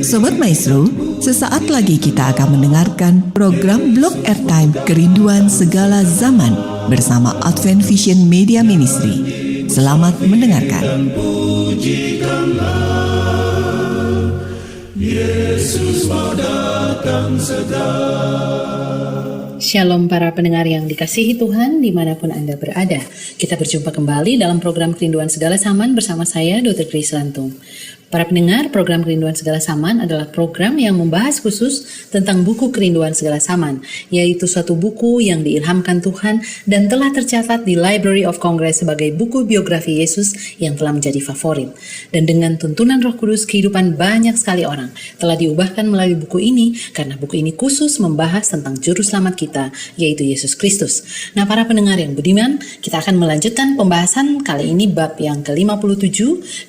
Sobat Maestro, sesaat lagi kita akan mendengarkan program Blog Airtime Kerinduan Segala Zaman bersama Advent Vision Media Ministry. Selamat mendengarkan. Yesus mau datang segera. Shalom para pendengar yang dikasihi Tuhan dimanapun Anda berada. Kita berjumpa kembali dalam program Kerinduan Segala Zaman bersama saya Dr. Grace Lantung. Para pendengar, program Kerinduan Segala Zaman adalah program yang membahas khusus tentang buku Kerinduan Segala Zaman, yaitu suatu buku yang diilhamkan Tuhan dan telah tercatat di Library of Congress sebagai buku biografi Yesus yang telah menjadi favorit. Dan dengan tuntunan Roh Kudus, kehidupan banyak sekali orang telah diubahkan melalui buku ini, karena buku ini khusus membahas tentang juru selamat kita, yaitu Yesus Kristus. Nah, para pendengar yang budiman, kita akan melanjutkan pembahasan kali ini bab yang ke-57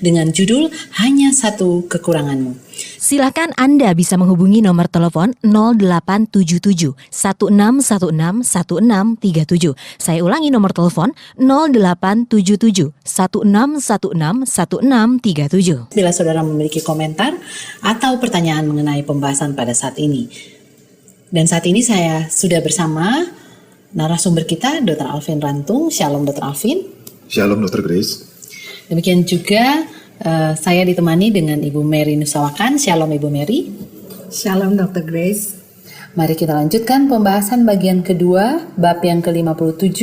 dengan judul Hanya Satu Kekuranganmu. Silakan Anda bisa menghubungi nomor telepon 0877 1616 1637. Saya ulangi nomor telepon 0877 1616 1637. Bila saudara memiliki komentar atau pertanyaan mengenai pembahasan pada saat ini. Dan saat ini saya sudah bersama narasumber kita, Dr. Alvin Rantung. Shalom Dr. Alvin. Shalom Dr. Grace. Demikian juga saya ditemani dengan Ibu Mary Nusawakan. Shalom Ibu Mary. Shalom Dr. Grace. Mari kita lanjutkan pembahasan bagian kedua, bab yang ke-57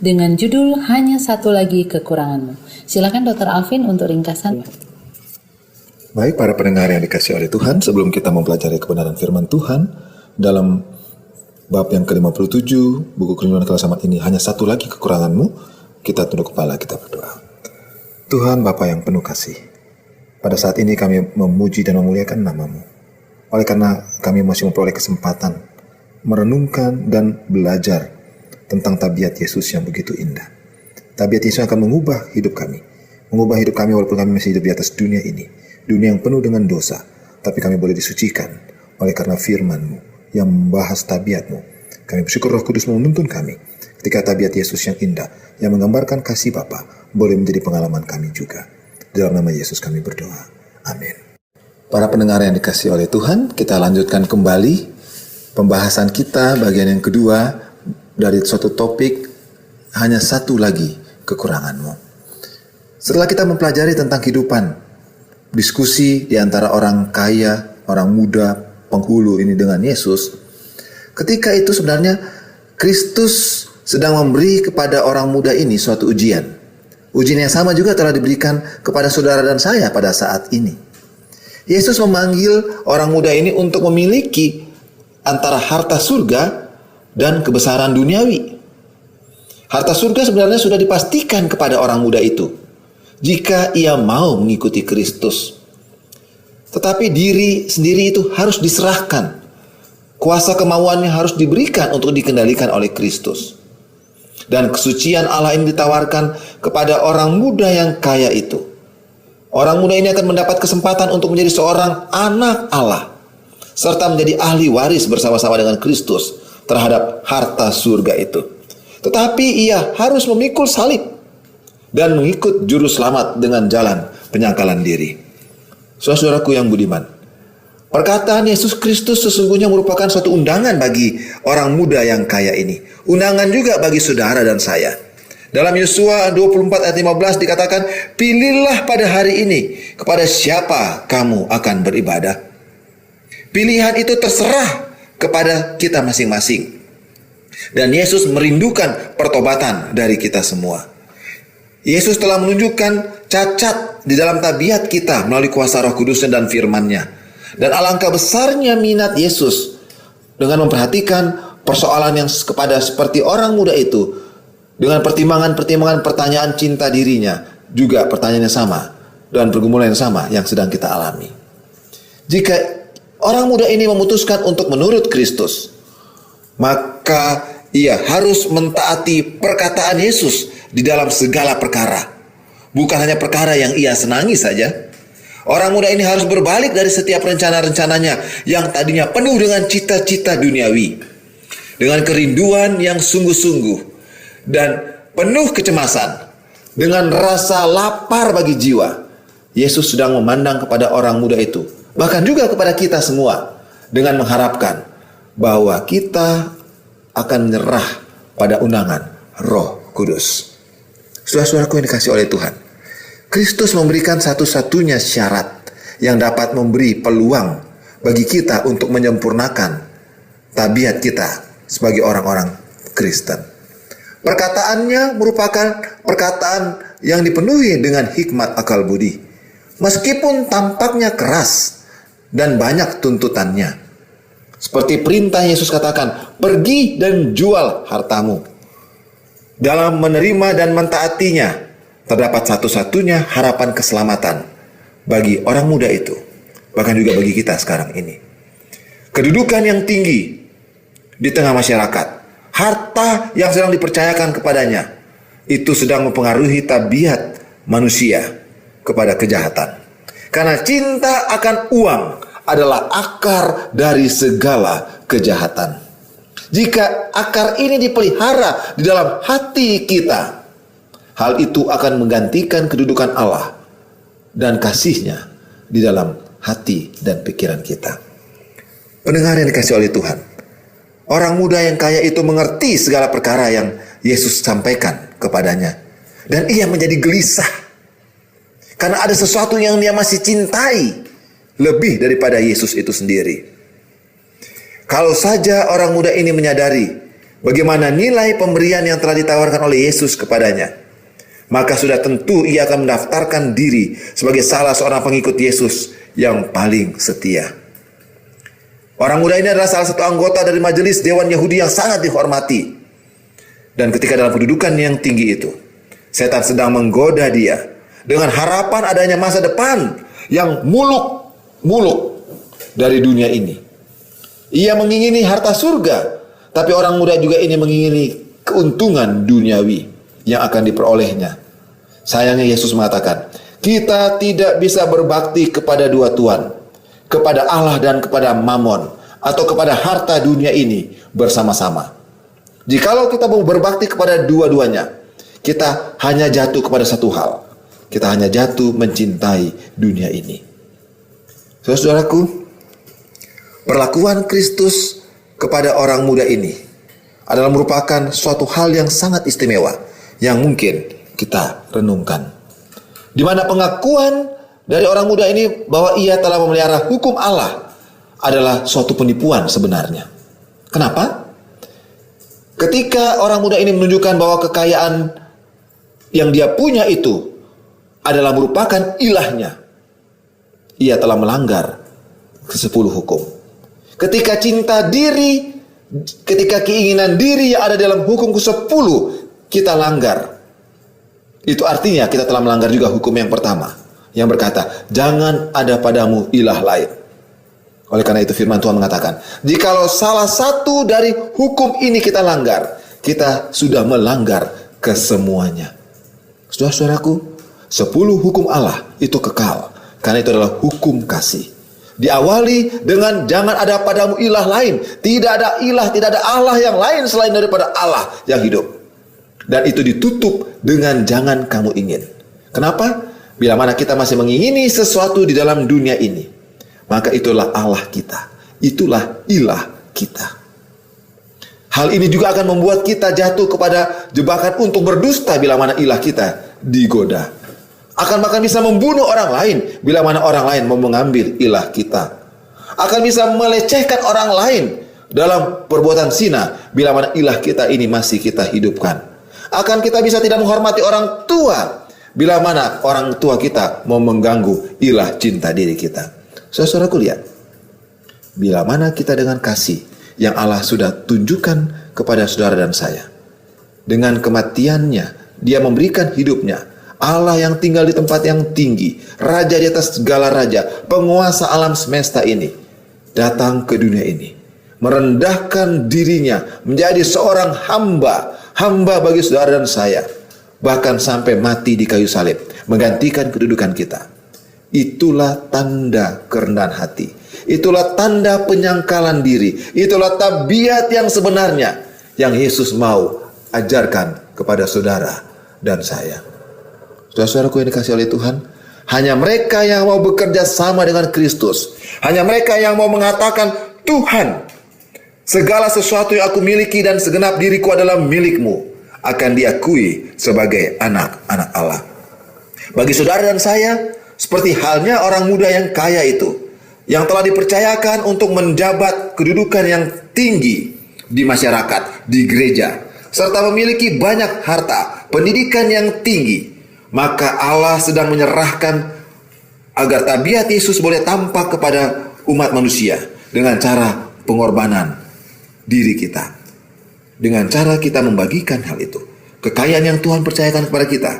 dengan judul Hanya Satu Lagi Kekuranganmu. Silakan Dr. Alvin untuk ringkasan. Baik para pendengar yang dikasihi oleh Tuhan, sebelum kita mempelajari kebenaran firman Tuhan dalam bab yang ke-57 buku Kerinduan Segala Zaman ini, hanya satu lagi kekuranganmu, kita tunduk kepala, kita berdoa. Tuhan Bapa yang penuh kasih, pada saat ini kami memuji dan memuliakan nama-Mu. Oleh karena kami masih memperoleh kesempatan merenungkan dan belajar tentang tabiat Yesus yang begitu indah. Tabiat Yesus yang akan mengubah hidup kami walaupun kami masih hidup di atas dunia ini, dunia yang penuh dengan dosa, tapi kami boleh disucikan oleh karena firman-Mu yang membahas tabiat-Mu. Kami bersyukur Roh Kudus menuntun kami ketika tabiat Yesus yang indah, yang menggambarkan kasih Bapa, boleh menjadi pengalaman kami juga. Dalam nama Yesus kami berdoa. Amin. Para pendengar yang dikasihi oleh Tuhan, kita lanjutkan kembali pembahasan kita bagian yang kedua dari suatu topik, hanya satu lagi kekuranganmu. Setelah kita mempelajari tentang kehidupan, diskusi di antara orang kaya, orang muda, penghulu ini dengan Yesus, ketika itu sebenarnya Kristus sedang memberi kepada orang muda ini suatu ujian. Ujian yang sama juga telah diberikan kepada saudara dan saya pada saat ini. Yesus memanggil orang muda ini untuk memiliki antara harta surga dan kebesaran duniawi. Harta surga sebenarnya sudah dipastikan kepada orang muda itu jika ia mau mengikuti Kristus. Tetapi diri sendiri itu harus diserahkan. Kuasa kemauannya harus diberikan untuk dikendalikan oleh Kristus. Dan kesucian Allah ini ditawarkan kepada orang muda yang kaya itu. Orang muda ini akan mendapat kesempatan untuk menjadi seorang anak Allah, serta menjadi ahli waris bersama-sama dengan Kristus terhadap harta surga itu. Tetapi ia harus memikul salib dan mengikut juru selamat dengan jalan penyangkalan diri. Saudaraku yang budiman, perkataan Yesus Kristus sesungguhnya merupakan suatu undangan bagi orang muda yang kaya ini. Undangan juga bagi saudara dan saya. Dalam Yosua 24 ayat 15 dikatakan, pilihlah pada hari ini kepada siapa kamu akan beribadah. Pilihan itu terserah kepada kita masing-masing. Dan Yesus merindukan pertobatan dari kita semua. Yesus telah menunjukkan cacat di dalam tabiat kita melalui kuasa Roh Kudusnya dan firman-Nya. Dan alangkah besarnya minat Yesus dengan memperhatikan persoalan yang kepada seperti orang muda itu, dengan pertimbangan-pertimbangan pertanyaan cinta dirinya, juga pertanyaannya sama dan pergumulan yang sama yang sedang kita alami. Jika orang muda ini memutuskan untuk menurut Kristus, maka ia harus mentaati perkataan Yesus di dalam segala perkara, bukan hanya perkara yang ia senangi saja. Orang muda ini harus berbalik dari setiap rencana-rencananya yang tadinya penuh dengan cita-cita duniawi, dengan kerinduan yang sungguh-sungguh dan penuh kecemasan, dengan rasa lapar bagi jiwa. Yesus sedang memandang kepada orang muda itu, bahkan juga kepada kita semua, dengan mengharapkan bahwa kita akan menyerah pada undangan Roh Kudus. Saudara-saudaraku yang dikasihi oleh Tuhan, Kristus memberikan satu-satunya syarat yang dapat memberi peluang bagi kita untuk menyempurnakan tabiat kita sebagai orang-orang Kristen. Perkataannya merupakan perkataan yang dipenuhi dengan hikmat akal budi, meskipun tampaknya keras dan banyak tuntutannya. Seperti perintah Yesus katakan, pergi dan jual hartamu. Dalam menerima dan mentaatinya, terdapat satu-satunya harapan keselamatan bagi orang muda itu, bahkan juga bagi kita sekarang ini. Kedudukan yang tinggi di tengah masyarakat, harta yang sedang dipercayakan kepadanya, itu sedang mempengaruhi tabiat manusia kepada kejahatan. Karena cinta akan uang adalah akar dari segala kejahatan. Jika akar ini dipelihara di dalam hati kita, hal itu akan menggantikan kedudukan Allah dan kasih-Nya di dalam hati dan pikiran kita. Pendengar yang dikasihi oleh Tuhan, orang muda yang kaya itu mengerti segala perkara yang Yesus sampaikan kepadanya, dan ia menjadi gelisah karena ada sesuatu yang dia masih cintai lebih daripada Yesus itu sendiri. Kalau saja orang muda ini menyadari bagaimana nilai pemberian yang telah ditawarkan oleh Yesus kepadanya, maka sudah tentu ia akan mendaftarkan diri sebagai salah seorang pengikut Yesus yang paling setia. Orang muda ini adalah salah satu anggota dari majelis Dewan Yahudi yang sangat dihormati. Dan ketika dalam kedudukan yang tinggi itu, setan sedang menggoda dia dengan harapan adanya masa depan yang muluk dari dunia ini. Ia mengingini harta surga, tapi orang muda juga ini mengingini keuntungan duniawi yang akan diperolehnya. Sayangnya Yesus mengatakan, kita tidak bisa berbakti kepada dua tuan, kepada Allah dan kepada Mammon, atau kepada harta dunia ini bersama-sama. Jikalau kita mau berbakti kepada dua-duanya, kita hanya jatuh kepada satu hal. Kita hanya jatuh mencintai dunia ini. Saudaraku, perlakuan Kristus kepada orang muda ini adalah merupakan suatu hal yang sangat istimewa yang mungkin kita renungkan. Di mana pengakuan dari orang muda ini bahwa ia telah memelihara hukum Allah adalah suatu penipuan sebenarnya. Kenapa? Ketika orang muda ini menunjukkan bahwa kekayaan yang dia punya itu adalah merupakan ilahnya, ia telah melanggar ke-10 hukum. Ketika cinta diri, ketika keinginan diri yang ada dalam hukum ke-10 kita langgar, itu artinya kita telah melanggar juga hukum yang pertama, yang berkata, jangan ada padamu ilah lain. Oleh karena itu firman Tuhan mengatakan, jikalau salah satu dari hukum ini kita langgar, kita sudah melanggar kesemuanya. Saudara-saudaraku, 10 hukum Allah itu kekal, karena itu adalah hukum kasih. Diawali dengan jangan ada padamu ilah lain. Tidak ada ilah, tidak ada Allah yang lain selain daripada Allah yang hidup. Dan itu ditutup dengan jangan kamu ingin. Kenapa? Bila mana kita masih mengingini sesuatu di dalam dunia ini, maka itulah Allah kita, itulah ilah kita. Hal ini juga akan membuat kita jatuh kepada jebakan untuk berdusta bila mana ilah kita digoda. Akan bahkan bisa membunuh orang lain bila mana orang lain mau mengambil ilah kita. Akan bisa melecehkan orang lain dalam perbuatan zina bila mana ilah kita ini masih kita hidupkan. Akan kita bisa tidak menghormati orang tua bila mana orang tua kita mau mengganggu ilah cinta diri kita. Saudaraku lihat, bila mana kita dengan kasih yang Allah sudah tunjukkan kepada saudara dan saya, dengan kematiannya dia memberikan hidupnya, Allah yang tinggal di tempat yang tinggi, Raja di atas segala raja, penguasa alam semesta ini, datang ke dunia ini, merendahkan dirinya menjadi seorang hamba bagi saudara dan saya, bahkan sampai mati di kayu salib, menggantikan kedudukan kita. Itulah tanda kerendahan hati, itulah tanda penyangkalan diri, itulah tabiat yang sebenarnya yang Yesus mau ajarkan kepada saudara dan saya. Saudara-saudaraku yang dikasihi oleh Tuhan, Hanya mereka yang mau bekerja sama dengan Kristus. Hanya mereka yang mau mengatakan, Tuhan, segala sesuatu yang aku miliki dan segenap diriku adalah milik-Mu, akan diakui sebagai anak-anak Allah. Bagi saudara dan saya, seperti halnya orang muda yang kaya itu, yang telah dipercayakan untuk menjabat kedudukan yang tinggi di masyarakat, di gereja, serta memiliki banyak harta, pendidikan yang tinggi, maka Allah sedang menyerahkan agar tabiat Yesus boleh tampak kepada umat manusia dengan cara pengorbanan diri kita. Dengan cara kita membagikan hal itu. Kekayaan yang Tuhan percayakan kepada kita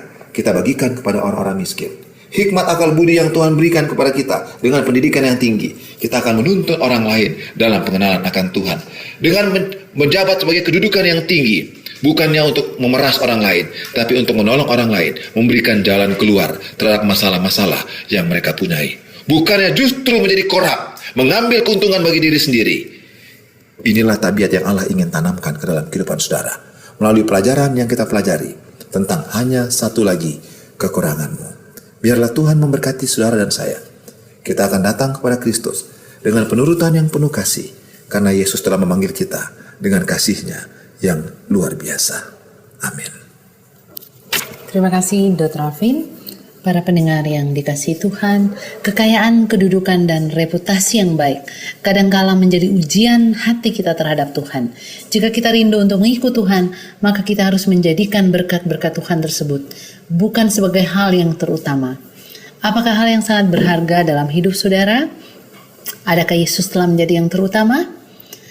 bagikan kepada orang-orang miskin. Hikmat akal budi yang Tuhan berikan kepada kita dengan pendidikan yang tinggi, kita akan menuntun orang lain dalam pengenalan akan Tuhan. Dengan menjabat sebagai kedudukan yang tinggi, bukannya untuk memeras orang lain, tapi untuk menolong orang lain, memberikan jalan keluar terhadap masalah-masalah yang mereka punyai. Bukannya justru menjadi korup, mengambil keuntungan bagi diri sendiri. Inilah tabiat yang Allah ingin tanamkan ke dalam kehidupan saudara. Melalui pelajaran yang kita pelajari tentang hanya satu lagi kekuranganmu. Biarlah Tuhan memberkati saudara dan saya. Kita akan datang kepada Kristus dengan penurutan yang penuh kasih, karena Yesus telah memanggil kita dengan kasih-Nya yang luar biasa. Amin. Terima kasih Dr. Alvin. Para pendengar yang dikasihi Tuhan, kekayaan, kedudukan, dan reputasi yang baik kadangkala menjadi ujian hati kita terhadap Tuhan. Jika kita rindu untuk mengikut Tuhan, maka kita harus menjadikan berkat-berkat Tuhan tersebut bukan sebagai hal yang terutama. Apakah hal yang sangat berharga dalam hidup saudara? Adakah Yesus telah menjadi yang terutama?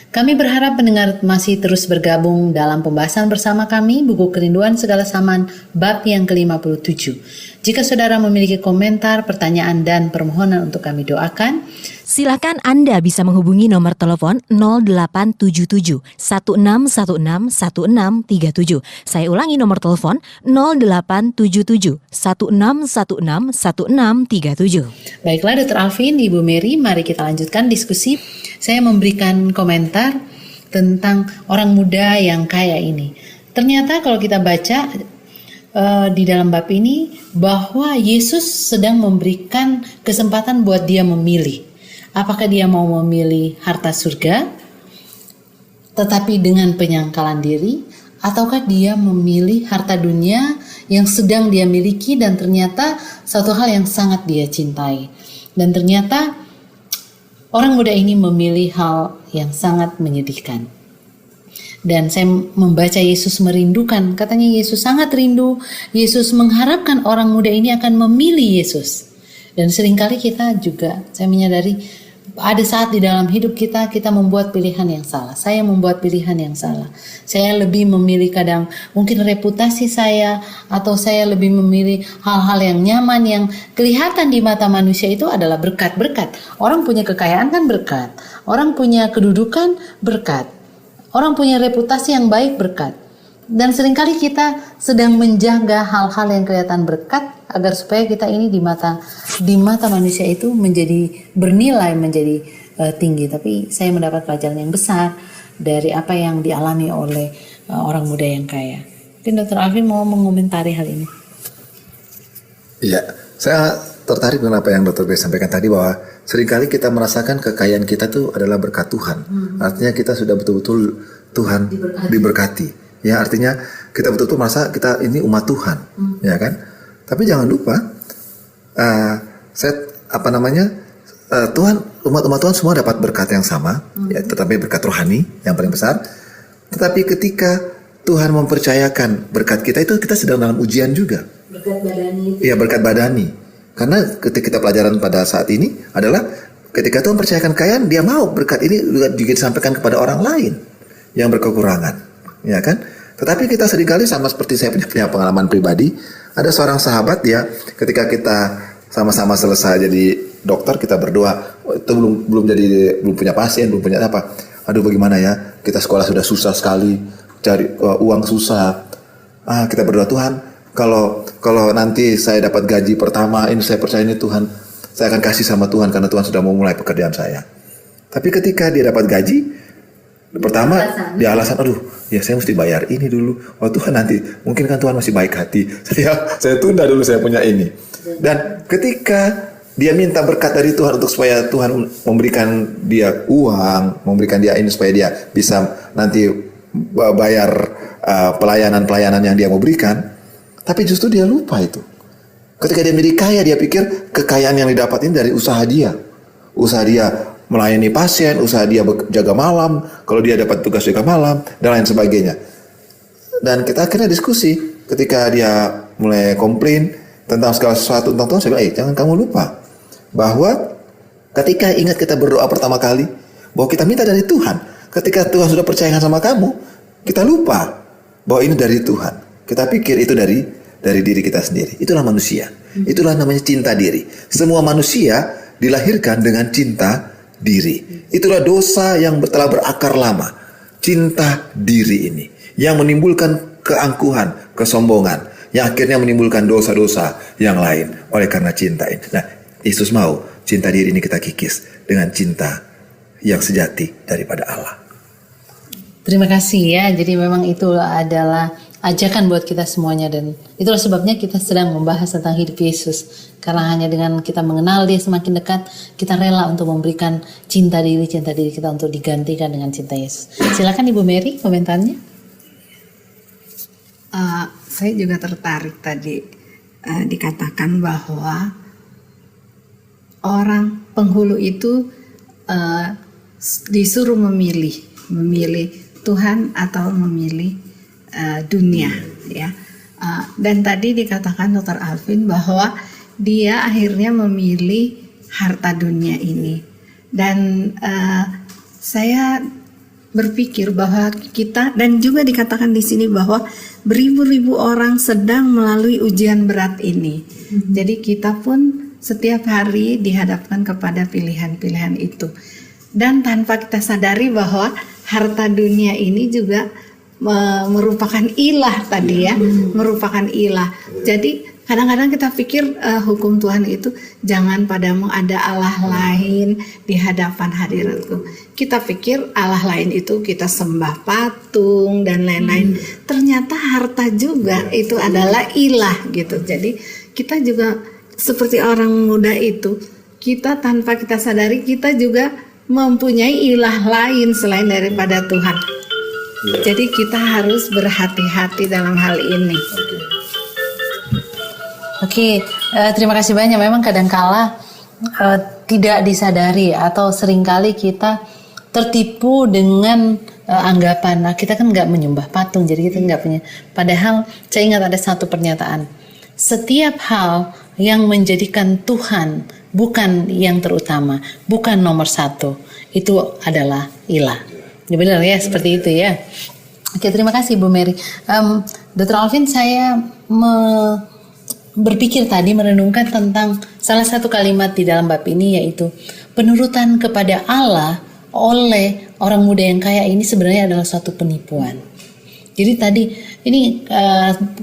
Kami berharap pendengar masih terus bergabung dalam pembahasan bersama kami buku Kerinduan Segala Zaman bab yang ke-57. Jika saudara memiliki komentar, pertanyaan, dan permohonan untuk kami doakan, silakan Anda bisa menghubungi nomor telepon 0877 1616 1637. Saya ulangi nomor telepon 0877 1616 1637. Baiklah Dr. Alvin, Ibu Mary, mari kita lanjutkan diskusi. Saya memberikan komentar tentang orang muda yang kaya ini. Ternyata kalau kita baca di dalam bab ini bahwa Yesus sedang memberikan kesempatan buat dia memilih. Apakah dia mau memilih harta surga tetapi dengan penyangkalan diri, ataukah dia memilih harta dunia yang sedang dia miliki dan ternyata satu hal yang sangat dia cintai. Dan ternyata orang muda ini memilih hal yang sangat menyedihkan. Dan saya membaca Yesus merindukan, katanya Yesus sangat rindu, Yesus mengharapkan orang muda ini akan memilih Yesus. Dan seringkali kita juga, saya menyadari ada saat di dalam hidup kita membuat pilihan yang salah. Saya membuat pilihan yang salah. Saya lebih memilih kadang mungkin reputasi saya, atau saya lebih memilih hal-hal yang nyaman yang kelihatan di mata manusia itu adalah berkat-berkat. Orang punya kekayaan kan berkat, orang punya kedudukan berkat, orang punya reputasi yang baik berkat. Dan seringkali kita sedang menjaga hal-hal yang kelihatan berkat agar supaya kita ini di mata manusia itu menjadi bernilai, menjadi tinggi. Tapi saya mendapat pelajaran yang besar dari apa yang dialami oleh orang muda yang kaya. Mungkin Dr. Alvin mau mengomentari hal ini. Iya, saya tertarik dengan apa yang Dr. Grace sampaikan tadi, bahwa seringkali kita merasakan kekayaan kita itu adalah berkat Tuhan. Artinya kita sudah betul-betul Tuhan diberkati. Ya, artinya kita betul-betul merasa kita ini umat Tuhan, ya kan? Tapi jangan lupa, Tuhan, umat Tuhan semua dapat berkat yang sama, ya, tetapi berkat rohani yang paling besar. Tetapi ketika Tuhan mempercayakan berkat kita itu, kita sedang dalam ujian juga. Berkat badani. Iya, berkat badani. Karena ketika kita pelajaran pada saat ini adalah ketika Tuhan percayakan kekayaan, Dia mau berkat ini juga disampaikan kepada orang lain yang berkekurangan. Ya kan? Tetapi kita seringkali sama seperti saya punya pengalaman pribadi. Ada seorang sahabat, dia ketika kita sama-sama selesai jadi dokter, kita berdoa, itu belum punya pasien, belum punya apa. Aduh, bagaimana ya? Kita sekolah sudah susah sekali, cari uang susah. Kita berdoa, Tuhan, kalau nanti saya dapat gaji pertama ini, saya percaya ini Tuhan, saya akan kasih sama Tuhan karena Tuhan sudah mau mulai pekerjaan saya. Tapi ketika dia dapat gaji, Pertama, dia alasan, aduh, ya saya mesti bayar ini dulu. Oh Tuhan nanti, mungkin kan Tuhan masih baik hati. Saya tunda dulu saya punya ini. Dan ketika dia minta berkat dari Tuhan untuk supaya Tuhan memberikan dia uang, memberikan dia ini supaya dia bisa nanti bayar pelayanan-pelayanan yang dia mau berikan. Tapi justru dia lupa itu. Ketika dia menjadi kaya, dia pikir kekayaan yang didapat ini dari usaha dia. Usaha dia melayani pasien, usaha dia jaga malam, kalau dia dapat tugas jaga malam, dan lain sebagainya. Dan kita akhirnya diskusi, ketika dia mulai komplain tentang segala sesuatu tentang Tuhan, saya bilang, jangan kamu lupa, bahwa ketika ingat kita berdoa pertama kali, bahwa kita minta dari Tuhan, ketika Tuhan sudah percayakan sama kamu, kita lupa, bahwa ini dari Tuhan. Kita pikir itu dari diri kita sendiri. Itulah manusia, itulah namanya cinta diri. Semua manusia dilahirkan dengan cinta diri. Itulah dosa yang telah berakar lama. Cinta diri ini yang menimbulkan keangkuhan, kesombongan, yang akhirnya menimbulkan dosa-dosa yang lain oleh karena cinta ini. Nah, Yesus mau cinta diri ini kita kikis dengan cinta yang sejati daripada Allah. Terima kasih ya. Jadi memang itu adalah ajakan buat kita semuanya, dan itulah sebabnya kita sedang membahas tentang hidup Yesus. Karena hanya dengan kita mengenal Dia semakin dekat, kita rela untuk memberikan cinta diri kita untuk digantikan dengan cinta Yesus. Silakan Ibu Mary komentarnya. Saya juga tertarik tadi dikatakan bahwa orang penghulu itu disuruh memilih Tuhan atau memilih dunia, ya. Dan tadi dikatakan Dr. Alvin bahwa dia akhirnya memilih harta dunia ini. Dan saya berpikir bahwa kita, dan juga dikatakan di sini bahwa beribu-ribu orang sedang melalui ujian berat ini. Jadi kita pun setiap hari dihadapkan kepada pilihan-pilihan itu. Dan tanpa kita sadari bahwa harta dunia ini juga merupakan ilah tadi ya, merupakan ilah. Jadi kadang-kadang kita pikir hukum Tuhan itu jangan padamu ada Allah lain di hadapan hadiratku. Kita pikir Allah lain itu kita sembah patung dan lain-lain. Ternyata harta juga itu adalah ilah gitu. Jadi kita juga seperti orang muda itu, kita tanpa kita sadari kita juga mempunyai ilah lain selain daripada Tuhan. Jadi kita harus berhati-hati dalam hal ini. Oke, terima kasih banyak. Memang kadangkala tidak disadari atau seringkali kita tertipu dengan anggapan, nah kita kan nggak menyembah patung, jadi kita nggak punya. Padahal saya ingat ada satu pernyataan, setiap hal yang menjadikan Tuhan bukan yang terutama, bukan nomor satu, itu adalah ilah. Ya benar ya, seperti itu ya. Oke, terima kasih Bu Mary. Dr. Alvin, saya berpikir tadi, merenungkan tentang salah satu kalimat di dalam bab ini, yaitu penurutan kepada Allah oleh orang muda yang kaya ini sebenarnya adalah suatu penipuan. Jadi tadi ini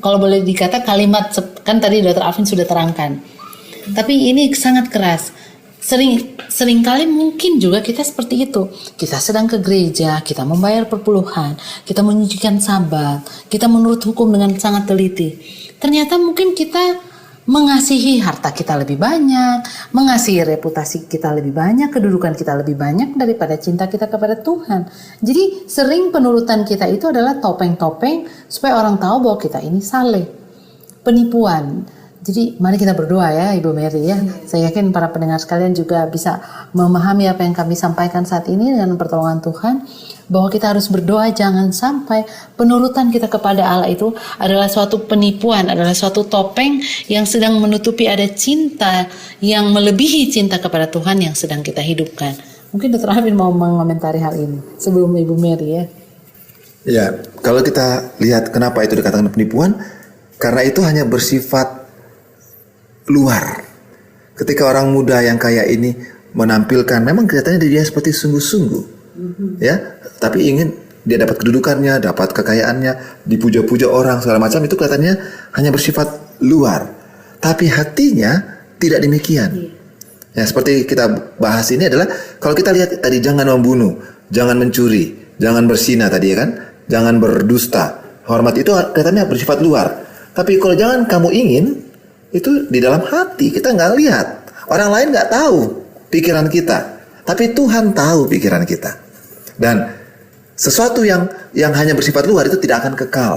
kalau boleh dikata kalimat, kan tadi Dr. Alvin sudah terangkan, tapi ini sangat keras. Seringkali mungkin juga kita seperti itu. Kita sedang ke gereja, kita membayar perpuluhan, kita menyucikan sabat, kita menurut hukum dengan sangat teliti. Ternyata mungkin kita mengasihi harta kita lebih banyak, mengasihi reputasi kita lebih banyak, kedudukan kita lebih banyak daripada cinta kita kepada Tuhan. Jadi sering penurutan kita itu adalah topeng-topeng supaya orang tahu bahwa kita ini saleh. Penipuan. Jadi mari kita berdoa ya Ibu Mary ya. Saya yakin para pendengar sekalian juga bisa memahami apa yang kami sampaikan saat ini dengan pertolongan Tuhan, bahwa kita harus berdoa jangan sampai penurutan kita kepada Allah itu adalah suatu penipuan, adalah suatu topeng yang sedang menutupi ada cinta yang melebihi cinta kepada Tuhan yang sedang kita hidupkan. Mungkin Dr. Alvin mau mengomentari hal ini sebelum Ibu Mary ya. Ya, kalau kita lihat kenapa itu dikatakan penipuan, karena itu hanya bersifat luar. Ketika orang muda yang kaya ini menampilkan, memang kelihatannya dia seperti sungguh-sungguh, ya, tapi ingin dia dapat kedudukannya, dapat kekayaannya, dipuja-puja orang segala macam, itu kelihatannya hanya bersifat luar, tapi hatinya tidak demikian. Ya, seperti kita bahas ini adalah kalau kita lihat tadi, jangan membunuh, jangan mencuri, Jangan berzina tadi ya kan? Jangan berdusta. Hormat itu katanya bersifat luar. Tapi kalau jangan kamu ingin, itu di dalam hati, kita nggak lihat. Orang lain nggak tahu pikiran kita. Tapi Tuhan tahu pikiran kita. Dan sesuatu yang hanya bersifat luar itu tidak akan kekal.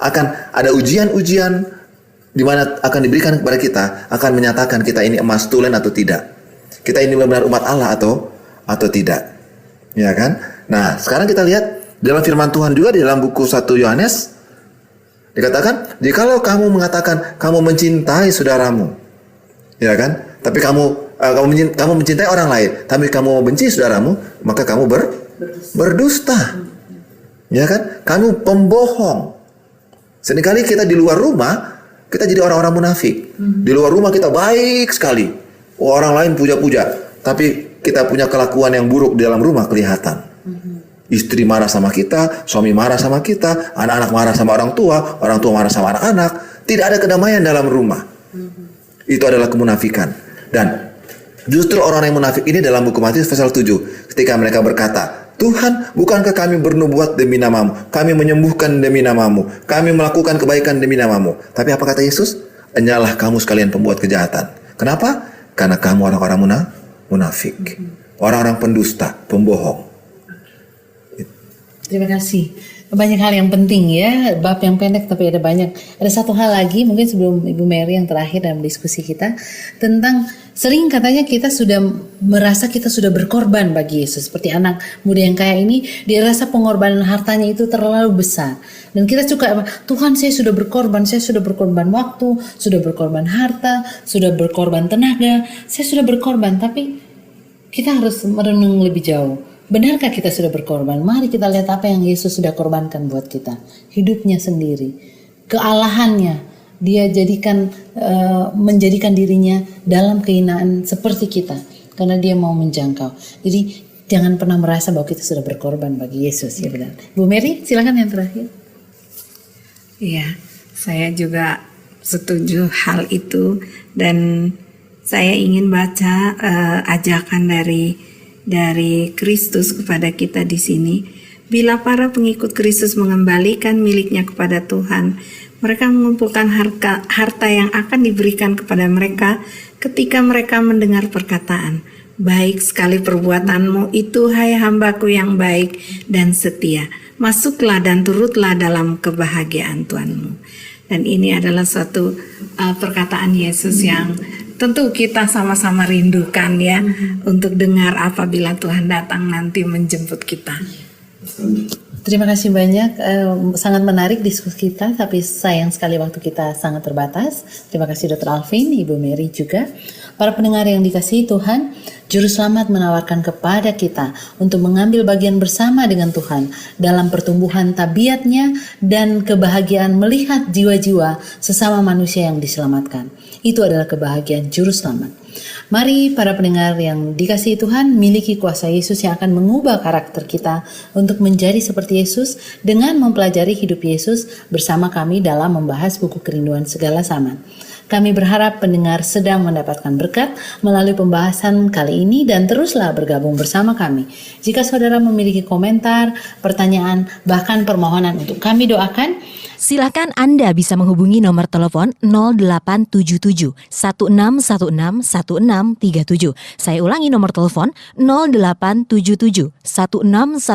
Akan ada ujian-ujian di mana akan diberikan kepada kita, akan menyatakan kita ini emas tulen atau tidak. Kita ini benar-benar umat Allah atau tidak. Ya kan? Nah, sekarang kita lihat dalam firman Tuhan juga di dalam buku 1 Yohanes dikatakan, jikalau kamu mengatakan kamu mencintai saudaramu, ya kan? Tapi kamu mencintai orang lain, tapi kamu benci saudaramu, maka kamu berdusta. Ya kan? Kamu pembohong. Seringkali kita di luar rumah kita jadi orang-orang munafik. Di luar rumah kita baik sekali. Orang lain puja-puja, tapi kita punya kelakuan yang buruk di dalam rumah kelihatan. Istri marah sama kita, suami marah sama kita, anak-anak marah sama orang tua marah sama anak-anak. Tidak ada kedamaian dalam rumah. Itu adalah kemunafikan. Dan justru orang yang munafik ini dalam buku Matius pasal 7, ketika mereka berkata, Tuhan, bukankah kami bernubuat demi namamu, kami menyembuhkan demi namamu, kami melakukan kebaikan demi namamu. Tapi apa kata Yesus? Enyalah kamu sekalian pembuat kejahatan. Kenapa? Karena kamu orang-orang munafik, orang-orang pendusta, pembohong. Terima kasih. Banyak hal yang penting ya, bab yang pendek tapi ada banyak. Ada satu hal lagi mungkin sebelum Ibu Mary yang terakhir dalam diskusi kita tentang sering katanya kita sudah merasa kita sudah berkorban bagi Yesus. Seperti anak muda yang kaya ini, dia rasa pengorbanan hartanya itu terlalu besar. Dan kita suka, Tuhan saya sudah berkorban waktu, sudah berkorban harta, sudah berkorban tenaga, saya sudah berkorban. Tapi kita harus merenung lebih jauh. Benarkah kita sudah berkorban? Mari kita lihat apa yang Yesus sudah korbankan buat kita. Hidupnya sendiri, kealahannya, dia menjadikan dirinya dalam kehinaan seperti kita. Karena dia mau menjangkau. Jadi jangan pernah merasa bahwa kita sudah berkorban bagi Yesus. Ya benar. Bu Mary, silakan yang terakhir. Iya, saya juga setuju hal itu. Dan saya ingin baca ajakan dari Kristus kepada kita di sini. Bila para pengikut Kristus mengembalikan miliknya kepada Tuhan, mereka mengumpulkan harta yang akan diberikan kepada mereka ketika mereka mendengar perkataan, baik sekali perbuatanmu itu, hai hambaku yang baik dan setia. Masuklah dan turutlah dalam kebahagiaan Tuhanmu. Dan ini adalah suatu perkataan Yesus yang tentu kita sama-sama rindukan ya, untuk dengar apabila Tuhan datang nanti menjemput kita. Terima kasih banyak, sangat menarik diskusi kita, tapi sayang sekali waktu kita sangat terbatas. Terima kasih Dr. Alvin, Ibu Mary juga. Para pendengar yang dikasihi Tuhan, Juru Selamat menawarkan kepada kita untuk mengambil bagian bersama dengan Tuhan dalam pertumbuhan tabiatnya dan kebahagiaan melihat jiwa-jiwa sesama manusia yang diselamatkan. Itu adalah kebahagiaan Juru Selamat. Mari para pendengar yang dikasihi Tuhan miliki kuasa Yesus yang akan mengubah karakter kita untuk menjadi seperti Yesus dengan mempelajari hidup Yesus bersama kami dalam membahas buku Kerinduan Segala Zaman. Kami berharap pendengar sedang mendapatkan berkat melalui pembahasan kali ini dan teruslah bergabung bersama kami. Jika saudara memiliki komentar, pertanyaan, bahkan permohonan untuk kami doakan, silakan Anda bisa menghubungi nomor telepon 0877 1616 1637. Saya ulangi nomor telepon 0877 1616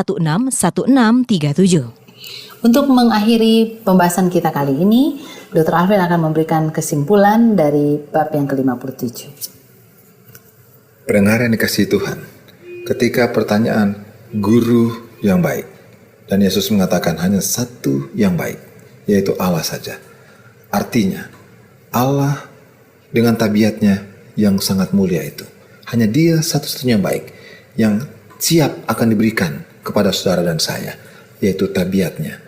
1637. Untuk mengakhiri pembahasan kita kali ini, Dr. Alvin akan memberikan kesimpulan dari bab yang ke-57. Pendengar yang dikasihi Tuhan, ketika pertanyaan guru yang baik, dan Yesus mengatakan hanya satu yang baik, yaitu Allah saja. Artinya, Allah dengan tabiatnya yang sangat mulia itu, hanya Dia satu-satunya yang baik, yang siap akan diberikan kepada saudara dan saya, yaitu tabiatnya,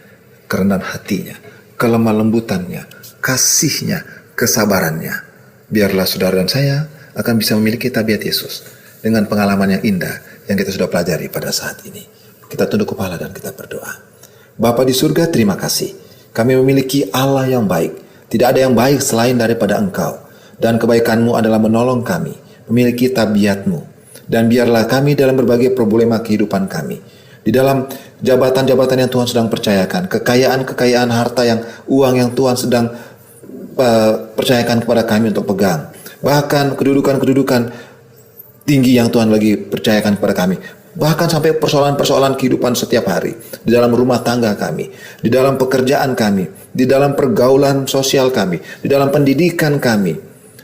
kerendahan hatinya, kelemah lembutannya, kasihnya, kesabarannya. Biarlah saudara dan saya akan bisa memiliki tabiat Yesus dengan pengalaman yang indah yang kita sudah pelajari pada saat ini. Kita tunduk kepala dan kita berdoa. Bapa di surga, terima kasih. Kami memiliki Allah yang baik. Tidak ada yang baik selain daripada Engkau. Dan kebaikan-Mu adalah menolong kami memiliki tabiat-Mu. Dan biarlah kami dalam berbagai problema kehidupan kami, di dalam jabatan-jabatan yang Tuhan sedang percayakan, kekayaan-kekayaan harta uang yang Tuhan sedang percayakan kepada kami untuk pegang, bahkan kedudukan-kedudukan tinggi yang Tuhan lagi percayakan kepada kami, bahkan sampai persoalan-persoalan kehidupan setiap hari, di dalam rumah tangga kami, di dalam pekerjaan kami, di dalam pergaulan sosial kami, di dalam pendidikan kami,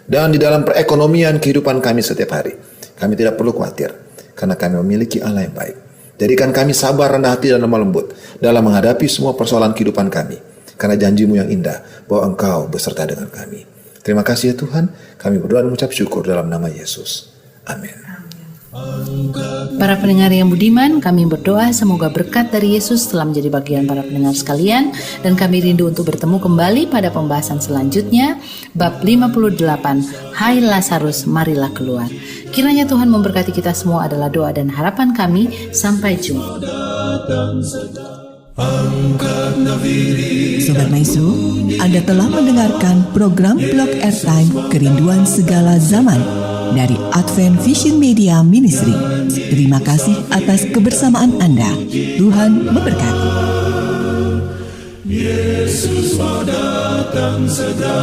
dan di dalam perekonomian kehidupan kami setiap hari. Kami tidak perlu khawatir, karena kami memiliki Allah yang baik. Jadikan kami sabar, rendah hati, dan lemah lembut dalam menghadapi semua persoalan kehidupan kami, karena janji-Mu yang indah bahwa Engkau beserta dengan kami. Terima kasih ya Tuhan, kami berdoa dan mengucap syukur dalam nama Yesus. Amin. Para pendengar yang budiman, kami berdoa semoga berkat dari Yesus telah menjadi bagian para pendengar sekalian, dan kami rindu untuk bertemu kembali pada pembahasan selanjutnya, bab 58, Hai Lazarus, marilah keluar. Kiranya Tuhan memberkati kita semua adalah doa dan harapan kami. Sampai jumpa. Sobat Maestro, Anda telah mendengarkan program Blog Airtime Kerinduan Segala Zaman dari Advent Vision Media Ministry. Terima kasih atas kebersamaan Anda. Tuhan memberkati. Yesus mau datang segera.